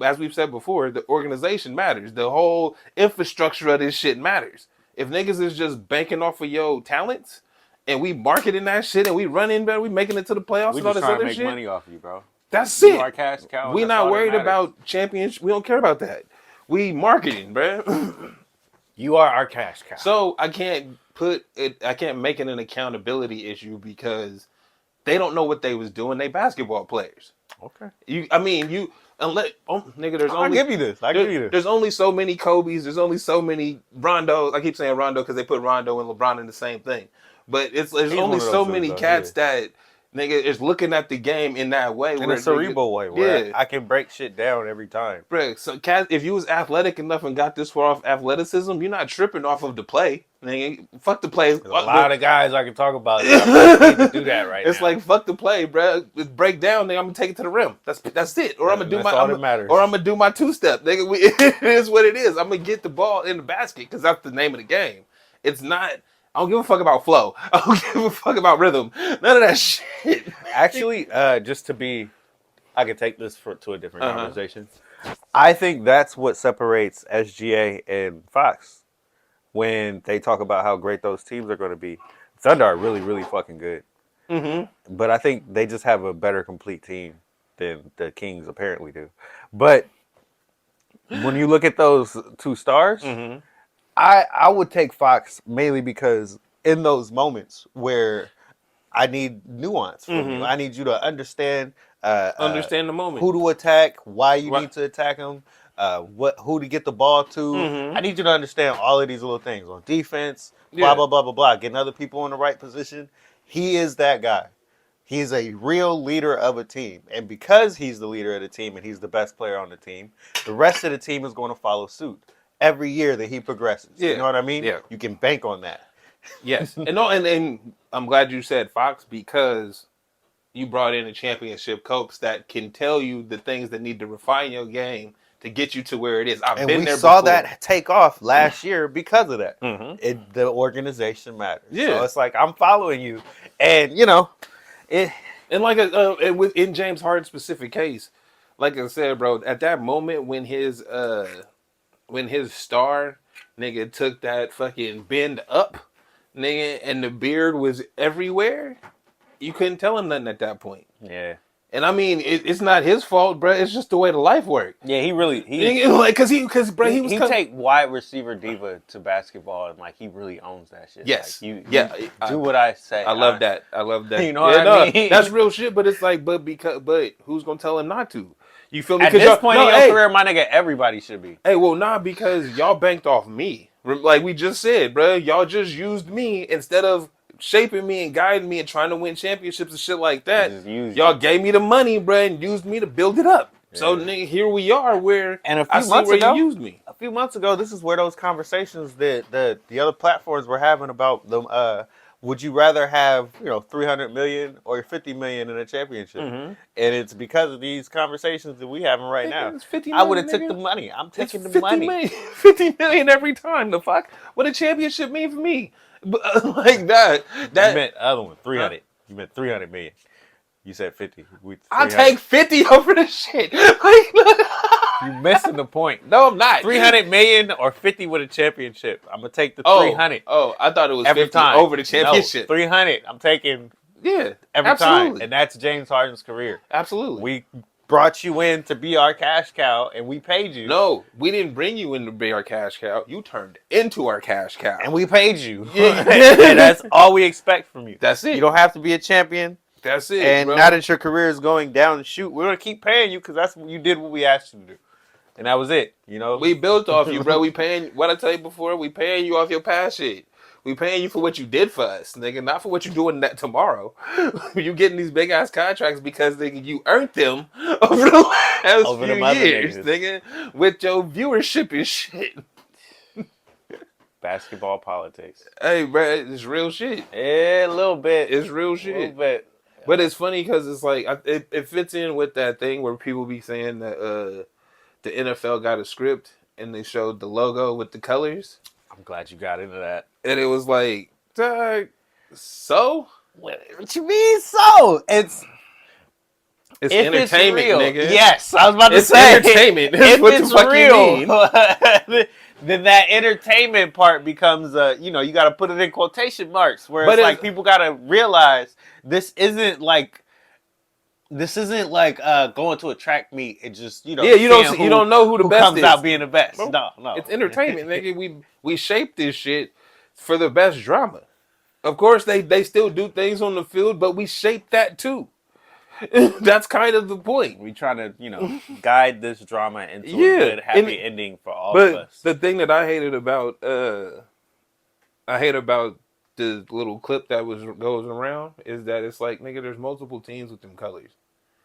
S3: as we've said before, the organization matters. The whole infrastructure of this shit matters. If niggas is just banking off of your talents and we marketing that shit and we running better, we making it to the playoffs and all this other shit. We just trying to make
S1: money off you, bro.
S3: That's it.
S1: Our cash cow.
S3: We not worried about champions. We don't care about that. We marketing, bro.
S1: You are our cash cow.
S3: So I can't make it an accountability issue because they don't know what they was doing. They basketball players.
S1: Okay.
S3: Nigga,
S1: I'll give you this.
S3: There's only so many Kobe's. There's only so many Rondos. I keep saying Rondo because they put Rondo and LeBron in the same thing. But there's only so many cats that nigga is looking at the game in that way.
S1: In a cerebral way. Where I can break shit down every time.
S3: Bro, so cat, if you was athletic enough and got this far off athleticism, you're not tripping off of the play. Nigga, fuck the play.
S1: There's a lot of guys I can talk about that need to do that right
S3: It's
S1: now.
S3: like fuck the play, bro. Break down, nigga. I'm gonna take it to the rim. That's it. Or I'm gonna do I'm gonna do my two-step. Nigga, it is what it is. I'm gonna get the ball in the basket because that's the name of the game. It's not. I don't give a fuck about flow. I don't give a fuck about rhythm. None of that shit.
S1: Actually, I could take this to a different conversation. I think that's what separates SGA and Fox when they talk about how great those teams are going to be. Thunder are really, really fucking good.
S3: Mm-hmm.
S1: But I think they just have a better complete team than the Kings apparently do. But when you look at those two stars, I would take Fox mainly because in those moments where I need nuance from you, I need you to understand
S3: Understand the moment.
S1: who to attack, why you need to attack them, who to get the ball to. I need you to understand all of these little things on defense, blah, blah, blah, blah, blah. Getting other people in the right position. He is that guy. He's a real leader of a team. And because he's the leader of the team and he's the best player on the team, the rest of the team is going to follow suit every year that he progresses.
S3: Yeah.
S1: You know what I mean?
S3: Yeah.
S1: You can bank on that.
S3: Yes. And I'm glad you said Fox because you brought in a championship coach that can tell you the things that need to refine your game to get you to where it is. I've been there before.
S1: We saw that take off last year because of that. The organization matters.
S3: Yeah.
S1: So it's like, I'm following you. And, you know,
S3: and like in James Harden's specific case, like I said, bro, at that moment when his star nigga took that fucking bend up, nigga, and the beard was everywhere, you couldn't tell him nothing at that point.
S1: Yeah.
S3: And I mean, it's not his fault, bro. It's just the way the life worked.
S1: Yeah, he take wide receiver diva to basketball and like he really owns that shit.
S3: Yes,
S1: like, you do what I say.
S3: I love that. I love that.
S1: You know what I mean?
S3: That's real shit. But it's like, but who's gonna tell him not to? You feel me?
S1: At this point in your career, my nigga, everybody should be.
S3: Hey, well, nah, because y'all banked off me. Like we just said, bro. Y'all just used me instead of shaping me and guiding me and trying to win championships and shit like that. Y'all gave me the money, bro, and used me to build it up. Yeah. So nigga, here we are where
S1: and a few months ago,
S3: you used me.
S1: A few months ago, this is where those conversations that the other platforms were having about them. Would you rather have 300 million or 50 million in a championship? And it's because of these conversations that we having right now. I would have took the money. I'm taking the money.
S3: 50 million every time. The fuck? What a championship mean for me? Like that.
S1: You meant other one, 300. You meant 300 million. You said 50.
S3: I'll take 50 over the shit.
S1: You missing the point.
S3: No, I'm not.
S1: 300 million or 50 with a championship. I'm going to take the 300.
S3: Oh, I thought it was
S1: every
S3: 50
S1: time.
S3: over the championship.
S1: No, 300. I'm taking every time. And that's James Harden's career.
S3: Absolutely.
S1: We brought you in to be our cash cow, and we paid you.
S3: No, we didn't bring you in to be our cash cow. You turned into our cash cow.
S1: And we paid you. And that's all we expect from you.
S3: That's it.
S1: You don't have to be a champion.
S3: That's it,
S1: and
S3: bro.
S1: Now that your career is going down the chute, we're going to keep paying you because that's what you did what we asked you to do. And that was it, We built off you, bro. We paying, what I tell you before, we paying you off your past shit. We paying you for what you did for us, nigga, not for what you're doing that tomorrow. You getting these big ass contracts because nigga, you earned them over the last few years, nigga, with your viewership and shit. Basketball politics.
S3: Hey, bro, it's real shit.
S1: Yeah, a little bit.
S3: It's real shit.
S1: A little bit.
S3: But it's funny because it's like it fits in with that thing where people be saying that the NFL got a script and they showed the logo with the colors.
S1: I'm glad you got into that.
S3: And it was like, so?
S1: What you mean so? It's
S3: entertainment, nigga.
S1: Yes, I was about to say.
S3: It's entertainment.
S1: If
S3: what
S1: it's
S3: the fuck
S1: real,
S3: you mean?
S1: then that entertainment part becomes, you got to put it in quotation marks. Where it's like people got to realize this isn't like going to a track meet and just you
S3: don't know who the best
S1: comes
S3: is.
S1: Out being the best.
S3: Bro,
S1: no,
S3: it's entertainment, nigga. We shaped this shit for the best drama. Of course, they still do things on the field, but we shaped that too. That's kind of the point.
S1: We try to guide this drama into a good happy ending for all of us.
S3: But the thing that I hated about the little clip that goes around is that it's like, nigga, there's multiple teams with them colors.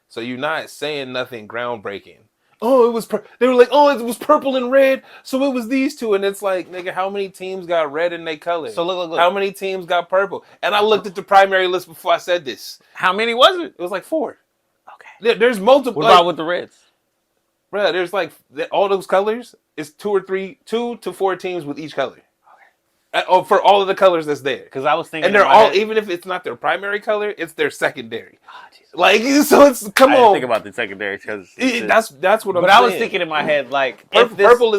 S3: So you're not saying nothing groundbreaking. Oh, they were like, oh, it was purple and red, so it was these two. And it's like, nigga, how many teams got red in their color?
S1: So look.
S3: How many teams got purple? And I looked at the primary list before I said this.
S1: How many was it?
S3: It was like 4.
S1: Okay.
S3: There's multiple.
S1: What about with the reds?
S3: Bro, there's like, all those colors, it's 2 to 4 teams with each color. For all of the colors that's there.
S1: Because I was thinking,
S3: and they're all, even if it's not their primary color, it's their secondary. Like, so it's, come on.
S1: I didn't think about the secondary because
S3: that's what I'm saying.
S1: But I was thinking in my head, like,
S3: purple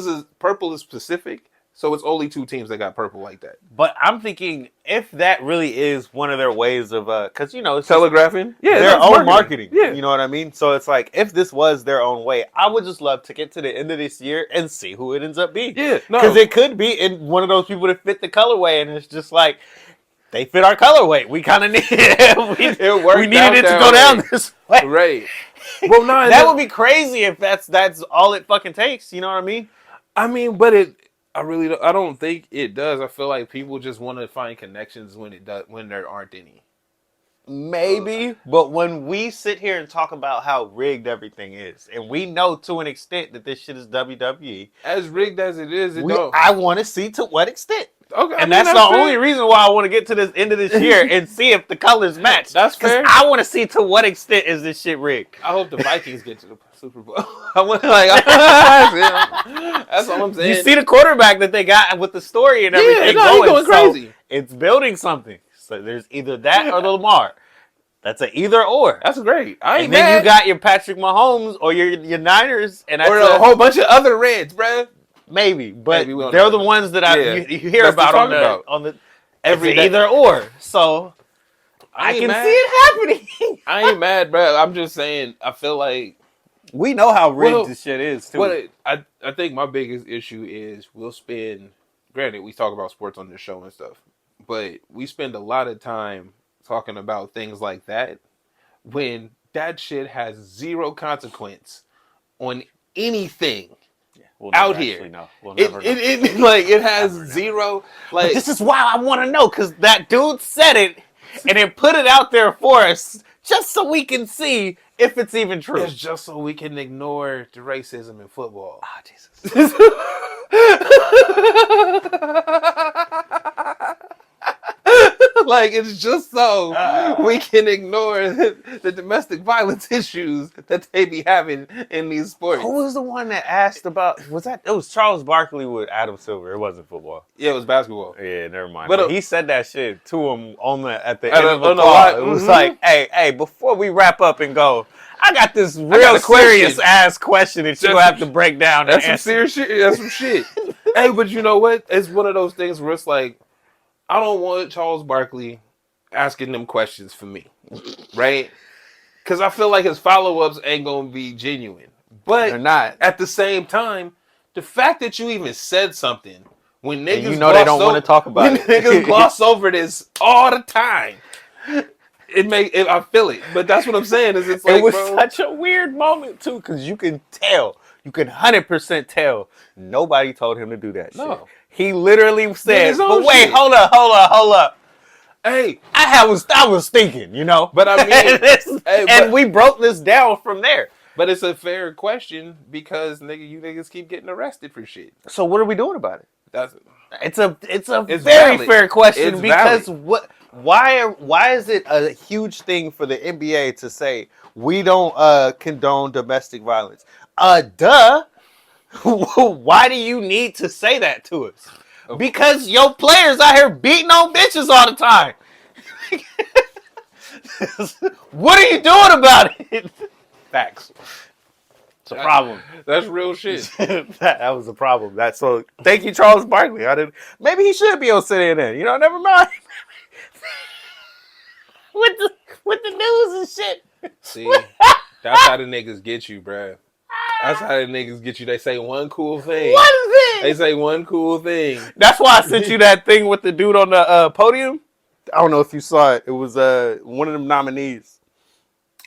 S3: is specific, So it's only 2 teams that got purple like that.
S1: But I'm thinking if that really is one of their ways of, because it's
S3: Telegraphing,
S1: their own marketing.
S3: Yeah,
S1: You know what I mean. So it's like if this was their own way, I would just love to get to the end of this year and see who it ends up being.
S3: Yeah, no,
S1: because it could be in one of those people that fit the colorway, and it's just like they fit our colorway. We kind of need it. We needed it to go down this way,
S3: right? Well, no,
S1: that would be crazy if that's all it fucking takes. You know what I mean?
S3: I mean, but I don't think it does. I feel like people just want to find connections when there aren't any.
S1: Maybe, but when we sit here and talk about how rigged everything is, and we know to an extent that this shit is WWE,
S3: as rigged as it is,
S1: I want to see to what extent.
S3: Okay,
S1: and that's the only reason why I want to get to this end of this year and see if the colors match.
S3: That's fair.
S1: I want to see to what extent is this shit rigged.
S3: I hope the Vikings get to the Super Bowl. I want that's all I'm saying.
S1: You see the quarterback that they got with the story and everything
S3: going crazy.
S1: So it's building something. So there's either that or the Lamar. That's an either or.
S3: That's great. I ain't
S1: and
S3: mad.
S1: Then you got your Patrick Mahomes or your Niners, and
S3: or a whole bunch of other Reds, bruh.
S1: Maybe, but they're the ones that you hear about on the every either or. So I can see it happening.
S3: I ain't mad, bro. I'm just saying. I feel like
S1: we know how rigged this shit is too.
S3: I think my biggest issue is we'll spend. Granted, we talk about sports on this show and stuff, but we spend a lot of time talking about things like that when that shit has zero consequence on anything.
S1: We'll
S3: out here,
S1: we'll never know.
S3: It has zero. Like
S1: but this is why I want to know, because that dude said it and then put it out there for us, just so we can see if it's even true.
S3: It's just so we can ignore the racism in football.
S1: Ah, Jesus.
S3: Like, it's just so we can ignore the domestic violence issues that they be having in these sports.
S1: Who was the one that asked about, it was Charles Barkley with Adam Silver. It wasn't football.
S3: Yeah, it was basketball.
S1: Yeah, never mind.
S3: But
S1: he said that shit to him at the end of the call. It was like, hey, before we wrap up and go, I got this real serious ass question that you have to break down.
S3: That's some serious shit. That's some shit. Hey, but you know what? It's one of those things where it's like, I don't want Charles Barkley asking them questions for me, right? Because I feel like his follow-ups ain't going to be genuine. But
S1: they're not.
S3: At the same time, the fact that you even said something when niggas
S1: they don't want to talk about it.
S3: Niggas gloss over this all the time. I feel it. But that's what I'm saying. Is it's like,
S1: it was such a weird moment, too, because you can tell. You can 100% tell nobody told him to do that shit. He literally said, but wait, hold up.
S3: Hey,
S1: I was thinking,
S3: But I mean,
S1: and we broke this down from there.
S3: But it's a fair question because you niggas keep getting arrested for shit.
S1: So what are we doing about it? It's a very
S3: valid.
S1: fair question because
S3: valid.
S1: why is it a huge thing for the NBA to say we don't condone domestic violence? Duh. Why do you need to say that to us? Because your players out here beating on bitches all the time. What are you doing about it?
S3: Facts.
S1: It's a problem.
S3: That's real shit.
S1: that was a problem. Thank you, Charles Barkley. Maybe he should be on CNN. Never mind. with the news and shit.
S3: See, that's how the niggas get you, bruh. That's how the niggas get you. They say one cool thing.
S1: One thing.
S3: They say one cool thing.
S1: That's why I sent you that thing with the dude on the podium. I don't know if you saw it. It was one of them nominees.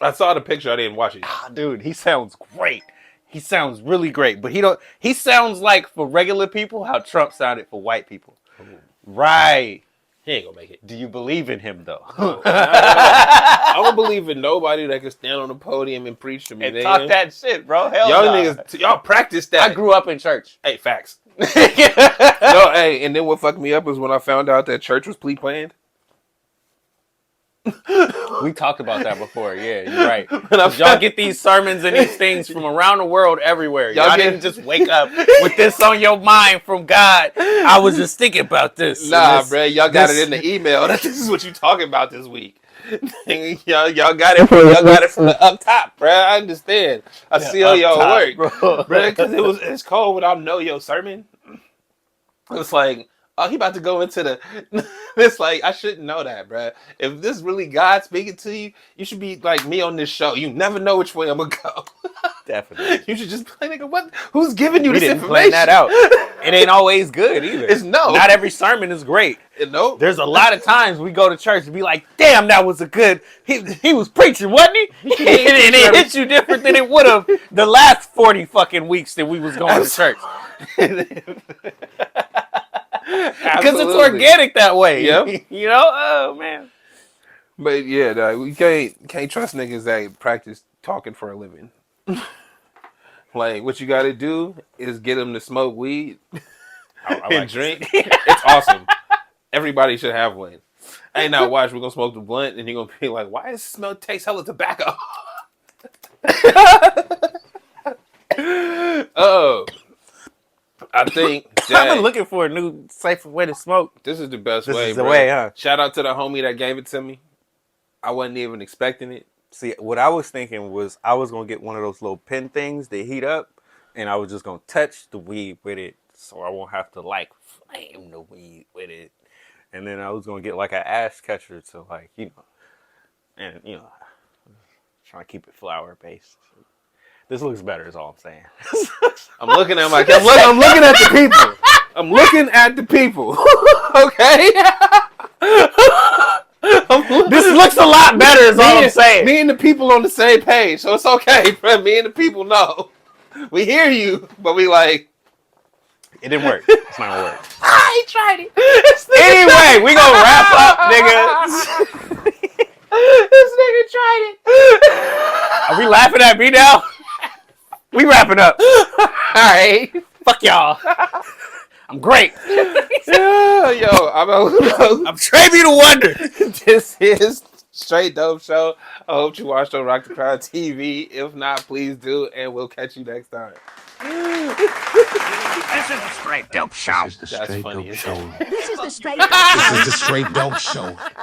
S3: I saw the picture. I didn't watch it.
S1: Dude, he sounds great. He sounds really great. But he sounds like for regular people how Trump sounded for white people. Ooh. Right.
S3: He ain't gonna make it.
S1: Do you believe in him though?
S3: I don't believe in nobody that can stand on the podium and preach to me.
S1: And talk that shit, bro. Hell
S3: y'all
S1: no.
S3: Niggas, y'all practice that.
S1: I grew up in church.
S3: Hey, facts. No, hey, and then what fucked me up was when I found out that church was planned.
S1: We talked about that before. Yeah, you're right. Y'all get these sermons and these things from around the world everywhere. Y'all didn't just wake up with this on your mind from God. I was just thinking about this.
S3: Nah, bro. Y'all got it in the email. This is what you talking about this week. y'all got it from the up top, bro. I understand. I see all y'all work, bro. Because it's cold without know your sermon. It's like, oh, he about to go into the. It's like, I shouldn't know that, bro. If this really God speaking to you, you should be like me on this show. You never know which way I'm gonna go.
S1: Definitely.
S3: You should just play, nigga. What? Who's giving you
S1: We
S3: this
S1: didn't
S3: information?
S1: plan that out. It ain't always good either.
S3: It's no.
S1: Not every sermon is great.
S3: No.
S1: There's a lot of times we go to church and be like, damn, that was a good. He was preaching, wasn't he? And it hit you different than it would have the last 40 fucking weeks that we was going to church. Because it's organic that way.
S3: Yep.
S1: You know? Oh, man.
S3: But yeah, dog, we can't trust niggas that practice talking for a living. Like, what you got to do is get them to smoke weed and drink. It's awesome. Everybody should have one. Hey, now watch, we're gonna smoke the blunt, and you're gonna be like, "Why does it smell? Taste hella tobacco?" Oh, I think that
S1: I'm looking for a new safer way to smoke.
S3: this is the best
S1: This
S3: way.
S1: is the
S3: bro.
S1: way, huh?
S3: Shout out to the homie that gave it to me. I wasn't even expecting it.
S1: See, what I was thinking was I was gonna get one of those little pin things that heat up, and I was just gonna touch the weed with it, so I won't have to like flame the weed with it. And then I was gonna get like an ash catcher to like, you know, and you know, trying to keep it flower based. This looks better, is all I'm saying.
S3: I'm looking at I'm looking at the people. I'm looking at the people. Okay.
S1: This looks a lot better, is all I'm saying.
S3: Me and the people on the same page, so it's okay, bro. Me and the people know. We hear you, but we like.
S1: It didn't work. It's not gonna work.
S3: I tried it.
S1: Anyway, we gonna wrap up, nigga.
S3: This nigga tried it.
S1: Are we laughing at me now? We wrapping up.
S3: All right.
S1: Fuck y'all. I'm great.
S3: Yo,
S1: I'm TraB the Wonder.
S3: This is Straight Dope Show. I hope you watched on Rock the Crowd TV. If not, please do, and we'll catch you next time.
S4: This is the Straight Dope Show.
S3: That's funny as hell.
S4: This is the Straight
S5: This is the Straight Dope Show.